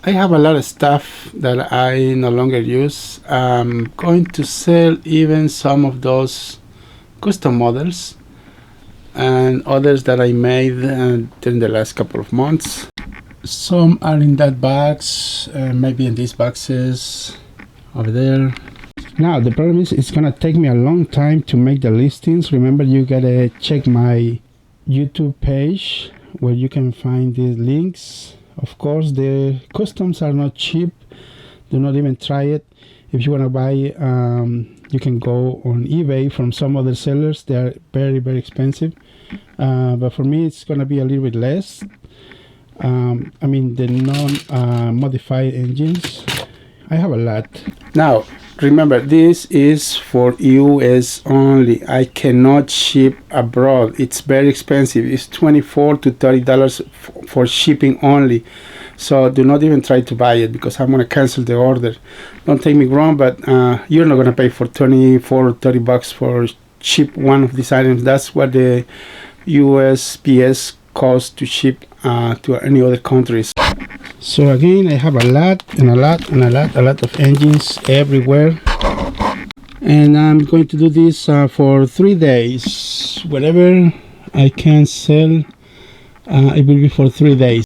I have a lot of stuff that I no longer use. I'm going to sell even some of those custom models and others that I made during the last couple of months. Some are in that box, maybe in these boxes over there. Now the problem is it's gonna take me a long time to make the listings. Remember, you gotta check my YouTube page where you can find these links. Of course, the customs are not cheap. Do not even try it. If you want to buy, you can go on eBay from some other sellers. They are very, very expensive. But for me, it's going to be a little bit less. I mean, the non-modified engines, I have a lot. Now, remember, this is for US only. I cannot ship abroad. It's very expensive. It's $24 to $30 for shipping only. So do not even try to buy it because I'm going to cancel the order. Don't take me wrong, but you're not going to pay for $24 or $30 for ship one of these items. That's what the USPS costs to ship to any other countries. So again, I have a lot of engines everywhere, and I'm going to do this for 3 days. Whatever I can sell, it will be for 3 days.